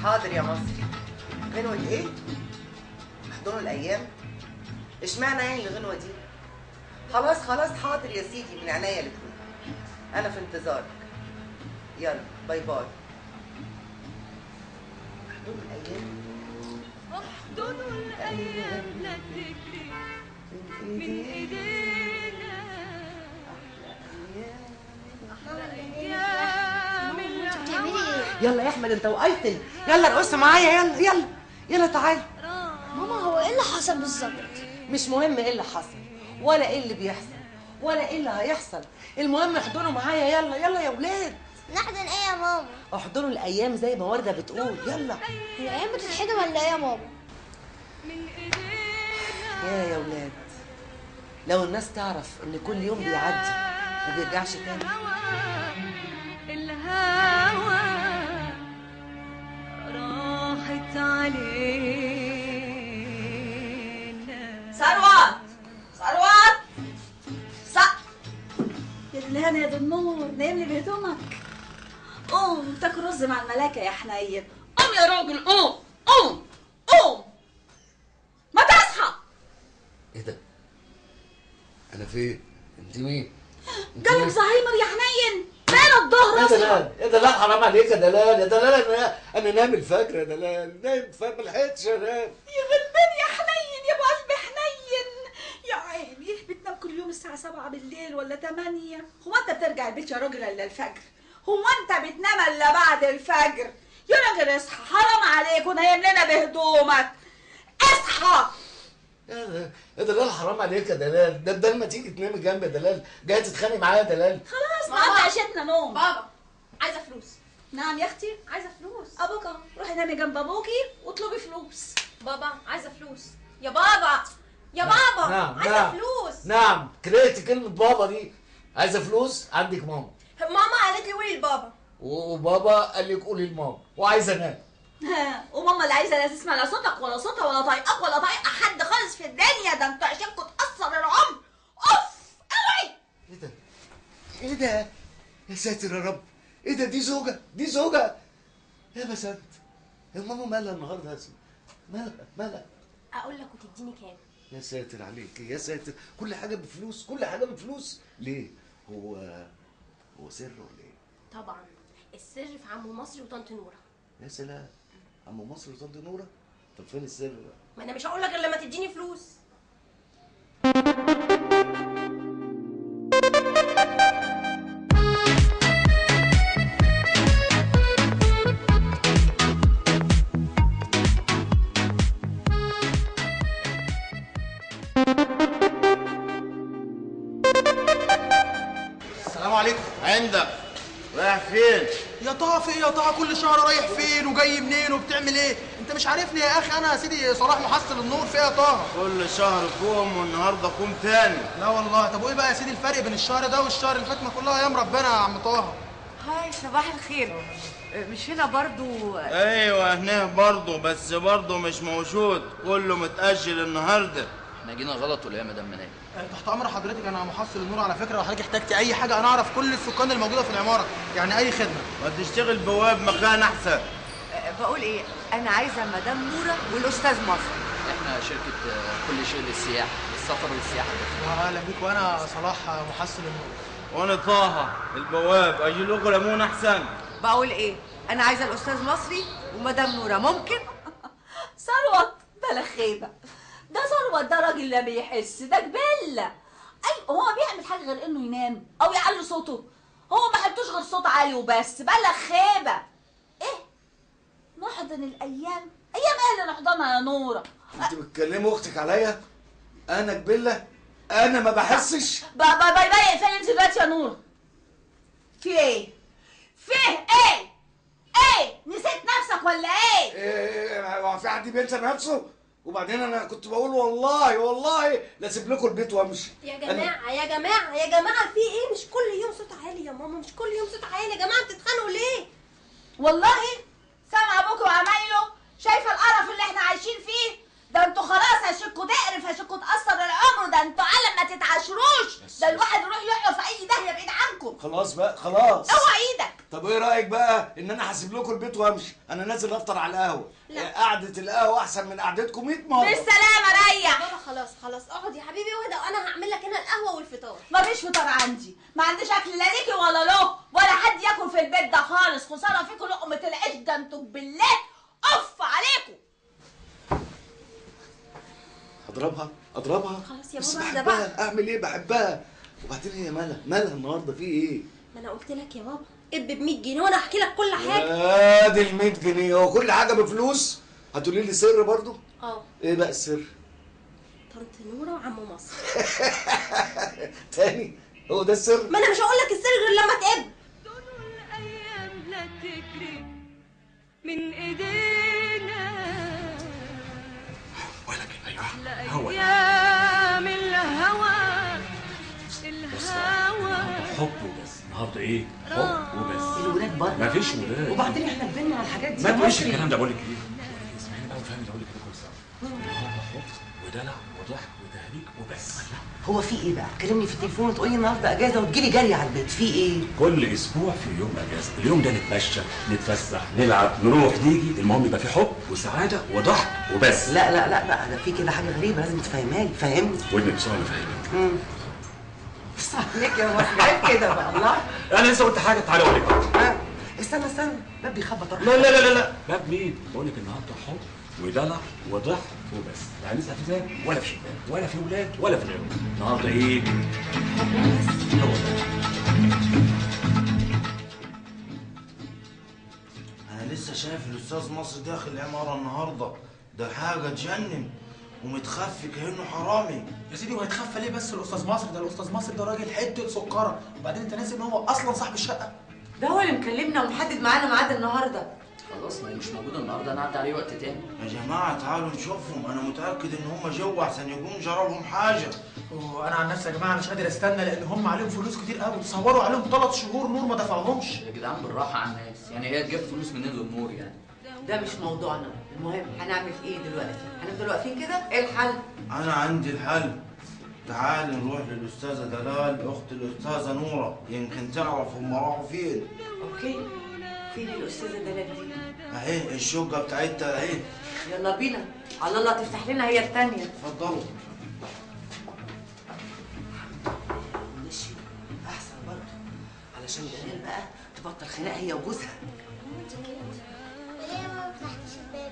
حاضر يا مصري. غنوة ايه؟ احضنوا الايام. اشمعنى يعني الغنوة دي؟ خلاص حاضر يا سيدي، من عينيا الاتنين. انا في انتظارك. يلا باي باي. احضنوا الايام. احضنوا الايام لا تجري من ايدينا، احلى ايام انت بتعملي ايه؟ يلا يا احمد انت وايتن، يلا ارقص معايا، يلا تعالى. ماما هو ايه اللي حصل بالظبط؟ مش مهم ايه اللي حصل ولا ايه اللي بيحصل ولا ايه اللي هيحصل، المهم احضنوا معايا. يلا يا ولاد. نحضن ايه يا ماما؟ احضنوا الايام زي ما ورده بتقول. يلا. الايام بتتحضن ولا ايه يا ماما؟ يا ولاد، لو الناس تعرف ان كل يوم بيعدي ما بيرجعش تاني. الهوى راحت علينا. ثروت يا دلهانة يا دنور، نايم لي بهدومك. قوم تاكل رز مع الملاكة يا حنين. قوم يا راجل، قوم ما تصحى. ايه ده؟ انا فين؟ انت مين؟ جالك زهايمر يا حنين؟ مال الظهر يا اصحى. دلال يا دلال، حرام عليك يا دلال، انا نايم الفجر يا دلال، نايم الفجر ما لحقتش انام. يا غلبان يا حنين، يا ابو قلب حنين، يا عيني بتنام كل يوم الساعة 7 بالليل ولا 8؟ هو انت بترجع البيت يا راجل الا الفجر؟ هو انت بتنام الا بعد الفجر؟ يا راجل اصحى، حرام عليك ونايم لنا بهدومك. اصحى يا دلال، حرام عليك يا دلال، ده بدل ما تيجي تنامي جنبي يا دلال جايه تتخانقي معايا يا دلال. خلاص نقضي عشتنا نوم. بابا عايزه فلوس. نعم يا اختي. عايزه فلوس. ابوك اهو، روحي نامي جنب ابوكي واطلبي فلوس. بابا عايزه فلوس. يا بابا يا بابا نعم عايزه فلوس. نعم، كرهتي كلمه بابا دي. عايزه فلوس؟ عندك ماما. ماما قالت لي قولي لبابا. وبابا قال لك قولي لماما، وعايزه انام. وماما اللي عايزه لا تسمع لا صوتك ولا صوتها ولا طايقك ولا طايقه حد خالص في الدنيا. ده انتوا عشانكوا تاثر العمر. اوف اوعي. ايه ده؟ يا ساتر يا رب، ايه ده؟ دي زوجة يا بسنت. يا ماما مالها النهارده يا سيدي؟ مالها؟ اقول لك وتديني كام؟ يا ساتر عليك، يا ساتر، كل حاجة بفلوس. ليه؟ هو سر ولا ايه؟ طبعا السر في عمو مصري وطنط نوره. يا سلام، عمو مصر وطنط نوره؟ طب فين السر بقى؟ ما انا مش هقول لك الا لما تديني فلوس. السلام عليكم. عندك رايح فين؟ يا طه في ايه يا طه؟ كل شهر رايح فين وجاي منين وبتعمل ايه؟ انت مش عارفني يا اخي، انا يا سيدي صلاح محصل النور. في ايه يا طه؟ كل شهر كوم والنهارده كوم تاني. لا والله. طب وايه بقى يا سيدي الفرق بين الشهر ده والشهر اللي فات؟ ما كلها ايام ربنا يا عم طه. هاي صباح الخير. مش هنا برضو؟ ايوه هنا برضو، بس برضو مش موجود، كله متأجل النهارده. احنا جينا غلط ولا ايه يا مدام منال؟ تحت امر حضرتك، انا محصل النور على فكره، لو حضرتك احتجتي اي حاجه انا اعرف كل السكان الموجوده في العماره، يعني اي خدمه. ما تشتغل بواب مكان احسن. بقول ايه، انا عايزه مدام نوره والاستاذ مصر. احنا شركه كل شيء للسياحه، للسفر والسياحه. اهلا بيك، وانا صلاح محصل النور. وانا طه البواب، اجي لكم ليمون احسن. بقول ايه، انا عايزه الاستاذ مصري ومدام نوره. ممكن؟ ثروت بلا خيبه، ده ثروت ده راجل لا بيحس، ده جبله. اي هو ما بيعمل حاجه غير انه ينام او يعلي صوته؟ هو ما حبتوش غير صوت عالي وبس. بلا خيبه. ايه نحضن الايام؟ ايام ايه اللي نحضنها يا نوره؟ انت بتكلمي اختك عليا؟ انا جبله؟ انا ما بحسش؟ باي فين انت دلوقتي يا نوره؟ في ايه؟ نسيت نفسك ولا ايه؟ هو في حد بينسى نفسه؟ وبعدين انا كنت بقول والله لا اسيب لكم البيت وامشي. يا جماعه في ايه؟ مش كل يوم صوت عالي يا ماما، مش كل يوم صوت عالي يا جماعه. بتتخانقوا ليه؟ والله سامع ابوك وعمايله، شايفه القرف اللي احنا عايشين فيه ده. انتوا خلاص هشكوا تقرف، هشكوا تاثر العمر. ده انتوا عالم ما تتعاشروش. ده الواحد يروح يحيى في اي داهيه بعيد عنكم. خلاص بقى خلاص. اوعى ايدك. طب ايه رايك بقى ان انا هسيب لكم البيت وامشي؟ انا نازل افطر على القهوه. لا. قعده القهوه احسن من قعدتكم 100 مره. بالسلامه ريح. بابا خلاص اقعد يا حبيبي واهدى، وانا هعمل لك هنا القهوه والفطار. مفيش فطار عندي، ما عنديش اكل لا ليكي ولا له ولا حد ياكل في البيت ده خالص. خساره فيكم لقمه العيش، ده انتوا بالله اف عليكم. اضربها خلاص يا بس بابا اهدى بحبها. بقى. اعمل ايه؟ بحبها. وبعدين هي مالها النهارده في ايه؟ ما انا قلت لك يا بابا اب ب 100 جنيه وانا هحكي لك كل حاجه. يا دي ال 100 جنيه، هو كل حاجه بفلوس؟ هتقولي لي سر برضو؟ ايه بقى السر؟ طنط نوره وعم مصر. تاني؟ هو ده السر؟ ما انا مش هقول لك السر غير لما تقب. الايام لا تجري من ايدينا ولك ايام الهوى حب وبس. النهارده ايه؟ حب وبس. الولاد بره مفيش ولاد. وبعدين احنا كبرنا على الحاجات دي. ما تقوليش الكلام ده. بقول لك ايه؟ اسمعيني بقى وفهمي اقول لك كده كويس قوي. النهارده حب ودلع وضحك وتهريج وبس. هو في ايه بقى؟ كلمني في التليفون وتقولي النهارده اجازه وتجيلي جري على البيت، في ايه؟ كل اسبوع في يوم اجازه، اليوم ده نتمشى، نتفسح، نلعب، نروح، نيجي، المهم يبقى في حب وسعاده وضحك وبس. لا بقى ده في كده حاجه غريبه لازم تفهمها لي، فهمني. ودنك بسرعه انا فاهمك. بس عليك يا مصر، عيب كده بقى. الله، انا لسه قلت حاجه. تعالى اقول لك. استنى باب بيخبط. لا باب مين؟ بقول لك النهارده حب ودلع وضحك وبس. يعني لسه في باب ولا في شباك ولا في ولاد ولا في غيره. النهارده ايه؟ هو ده. انا لسه شايف الاستاذ مصر داخل العماره النهارده، ده حاجه تجنن ومتخفي كانه حرامي. يا سيدي وهيتخفى ليه بس الاستاذ مصر ده؟ الاستاذ مصر ده راجل حته سكره، وبعدين انت ناسي ان هو اصلا صاحب الشقه. ده هو اللي مكلمنا ومحدد معانا ميعاد النهارده. خلاص ما هو مش موجود النهارده، انا هعدي عليه وقت تاني. يا جماعه تعالوا نشوفهم، انا متاكد ان هم جوه احسن يكون جرى لهم حاجه. وانا عن نفسي يا جماعه مش قادر استنى، لان هم عليهم فلوس كتير قوي. تصوروا عليهم 3 شهور نور ما دفعوهمش. يا جدعان بالراحه على الناس، يعني هي تجيب فلوس منين للنور يعني؟ ده مش موضوعنا، المهم هنعمل ايه دلوقتي؟ هنفضل واقفين كده؟ ايه الحل؟ انا عندي الحل. تعالي نروح للاستاذه دلال اخت الاستاذه نوره، يمكن تعرف هم راحوا فين. اوكي. فين الاستاذه دلال دي؟ اهي الشقه بتاعتها اهي. يلا بينا، على الله تفتح لنا هي الثانيه. اتفضلوا. ماشي احسن برضه، علشان دلال بقى تبطل خناقه هي وجوزها. ليه ما فتحتش الباب؟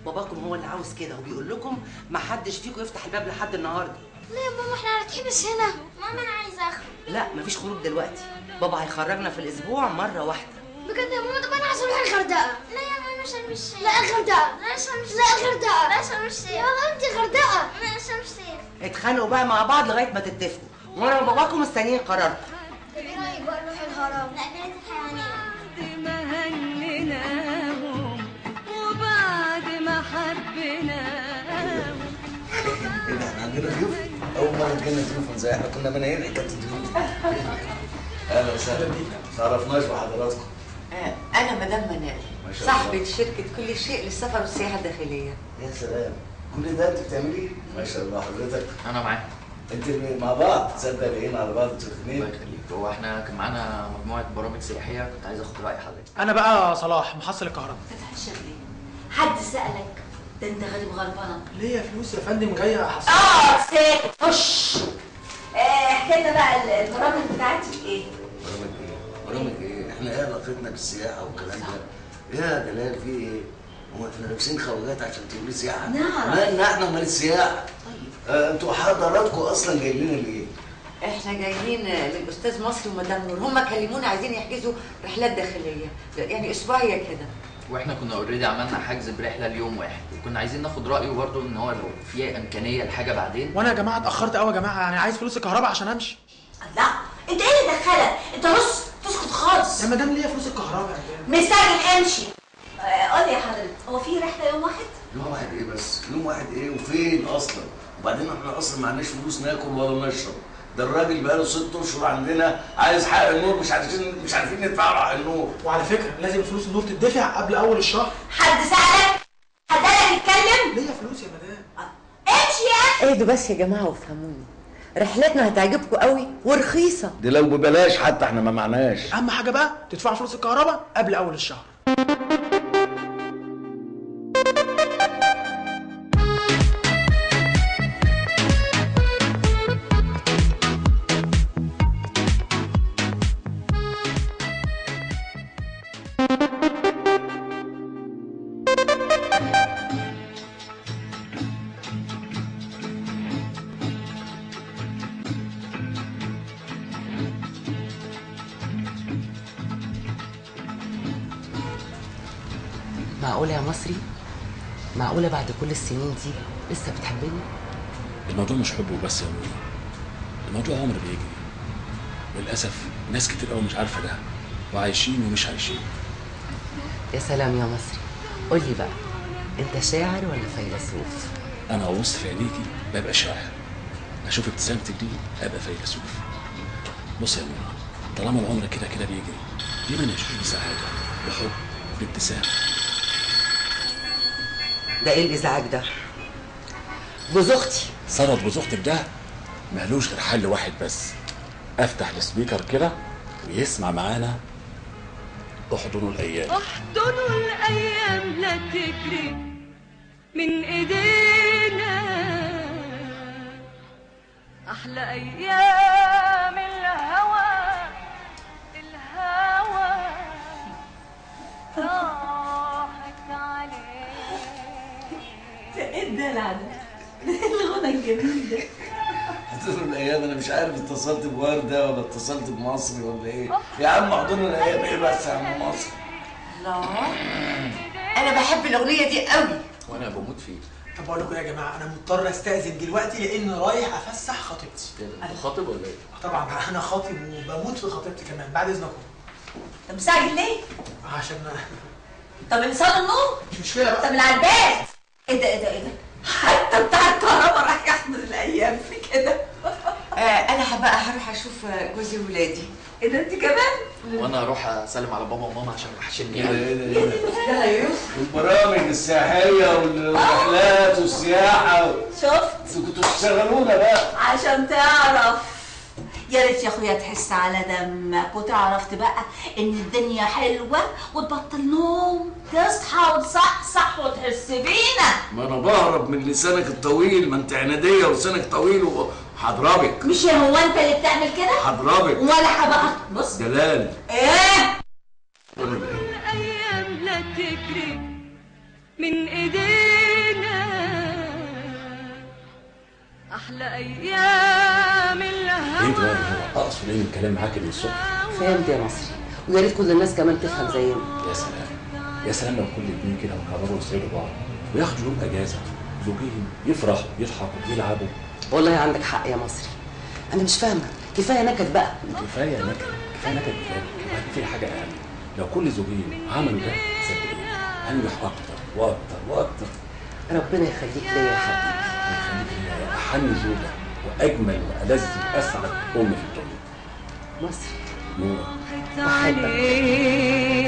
باباكم هو اللي عاوز كده وبيقول لكم ما حدش فيكم يفتح الباب لحد النهارده. ليه يا ماما احنا هنتحبس هنا؟ ماما انا عايزه اخرج. لا مفيش خروج دلوقتي، بابا هيخرجنا في الاسبوع مره واحده. بجد يا ماما؟ طب انا عايزه اروح الغردقه. لا يا ماما شرم الشيخ. لا الغردقه. لا شرم الشيخ. لا الغردقه. لا شرم الشيخ. يلا انت الغردقه. لا شرم الشيخ. اتخانقوا بقى مع بعض لغايه ما تتفقوا، وانا وباباكم مستنيين قراركم. ايه رايك بقى نروح الهرم؟ لا جنينه الحيوانات. بعد ما هنيناهم وبعد ما حبيناهم. ايه ده؟ احنا عندنا ضيوف؟ اول مره تجينا ضيوف زي احنا كنا مناهين حكايه الضيوف. اهلا وسهلا بيك، ما تعرفناش بحضراتكم. انا مدام منال، صاحبة شركة كل شيء للسفر والسياحة الداخلية. يا سلام، كل ده انت بتعمليه؟ ما شاء الله. حضرتك انا معاك. انتوا مع بعض تصدق لاقيين على بعض انتوا الاثنين؟ الله يخليك. هو احنا كان معانا مجموعه برامج سياحيه، كنت عايز اخد راي حضرتك. انا بقى صلاح محصل الكهرباء. تتحشر ليه؟ حد سألك؟ ده انت غريب غربانه. ليه فلوس يا فندم جايه احصل. ساكت. خش. احكي لنا بقى البرامج بتاعتي ايه؟ برامج ايه؟ احنا ايه علاقتنا بالسياحه والكلام ده؟ يا جلال في ايه؟ هو احنا لابسين خواجات عشان تقولي سياحه؟ نعم. مالنا احنا ومال السياحه؟ انتوا حضراتكم اصلا جايين لنا ليه؟ احنا جايين للاستاذ مصري ومدام نور، هم كلمونا عايزين يحجزوا رحلات داخلية، يعني اسبوعية كده. واحنا كنا اوريدي عملنا حجز برحله ليوم واحد، وكنا عايزين ناخد رايه برضه ان هو لو في امكانيه لحاجه بعدين. وانا يا جماعه اتاخرت قوي يا جماعه، يعني عايز فلوس الكهرباء عشان امشي. لا انت ايه اللي دخلك؟ انت بص تسكت خالص. يا مدام ليا فلوس الكهرباء يا جماعه. مستعجل امشي. قول لي يا حضرتك، هو في رحله يوم واحد؟ يوم واحد ايه بس؟ يوم واحد ايه وفين اصلا؟ وبعدين احنا اصلا ما عندناش فلوس ناكل ولا نشرب. ده الراجل بقاله 6 اشهر عندنا عايز حق النور، مش عارفين ندفع له حق النور. وعلى فكره لازم فلوس النور تدفع قبل اول الشهر. حد سألك؟ حد قالك اتكلم؟ ليا فلوس يا مدام. امشي يا اخي. اهدوا بس يا جماعة وافهموني. رحلتنا هتعجبكم قوي ورخيصه. دي لو ببلاش حتى احنا ما معناش. اهم حاجه بقى تدفعوا فلوس الكهرباء قبل اول الشهر. معقولة يا مصري؟ معقولة بعد كل السنين دي لسه بتحبني؟ الموضوع مش حب وبس يا أمي، الموضوع عمر بيجري. للأسف ناس كتير قوي مش عارفة ده، وعايشين ومش عايشين. يا سلام يا مصري، قولي بقى، أنت شاعر ولا فيلسوف؟ أنا أبص في عينيكي ببقى شاعر، أشوف ابتسامتك دي أبقى فيلسوف. بص يا أمي، طالما العمر كده كده بيجري، ليه ما نعيش بسعادة، بحب، بابتسام؟ ده ايه الازعاج ده؟ جوز اختي. ثروت جوز اختك ده مالوش غير حل واحد بس، افتح السبيكر كده ويسمع معانا احضنوا الايام. احضنوا الايام لا تجري من ايدينا، احلى ايام الهوى راحت عليك. ده ايه الدلع ده؟ ايه الغنى الجميل ده؟ احضنوا الايام، انا مش عارف اتصلت بورده ولا اتصلت بمصري ولا ايه. يا عم احضنوا الايام ايه بس يا عم مصري؟ الله، انا بحب الاغنيه دي قوي وانا بموت فيه. طب بقول لكم يا جماعه، انا مضطر استاذن دلوقتي لان رايح افسح خطيبتي. انت خاطب ولا ايه؟ طبعا انا خاطب وبموت في خطيبتي كمان. بعد اذنكم. طب مستعجل ليه؟ عشان طب انصار النور؟ مش مشكله بقى. طب العباس ايه ده ايه ده ايه ده؟ حتى بتاع الكهرباء راح يحضر الايام في كده. انا بقى هروح اشوف جوزي وولادي. ايه ده انت كمان؟ وانا هروح اسلم على بابا وماما عشان وحشني. ايه ده ايه ده ده يا يوسف؟ البرامج السياحيه والرحلات والسياحه. شفت؟ انتوا كنتوا بتشغلونا بقى عشان تعرف. يا ريت يا اخويا تحس على دمك وتعرف بقى ان الدنيا حلوه وتبطل نوم، تصحى وتصحصح وتحس بينا. ما انا بهرب من لسانك الطويل، ما انت عناديه ولسانك طويل وهضربك. مش هو انت اللي بتعمل كده؟ هضربك ولا هبقى بص دلال. ايه؟ الايام لا تجري من ايدينا، احلى ايام الهوى. ايه ده؟ اقصد ايه من الكلام معاك اللي الصبح؟ فهمت يا مصري، ويا ريت كل الناس كمان تفهم زينا. يا سلام يا سلام لو كل اتنين كده وقرروا يسعدوا بعض وياخدوا يوم اجازه، زوجين يفرحوا يضحكوا يلعبوا. والله عندك حق يا مصري، انا مش فاهمه، كفايه نكد بقى. كفايه نكد، كفايه نكد بجد. وبعدين في حاجه اهم، لو كل زوجين عملوا ده صدقوني هنجح اكتر واكتر واكتر. ربنا يخليك ليا يا حبيبي. ويخليك ليا يا احن زوجه واجمل والذ واسعد ام في الدنيا. مصري نور راحت عليك.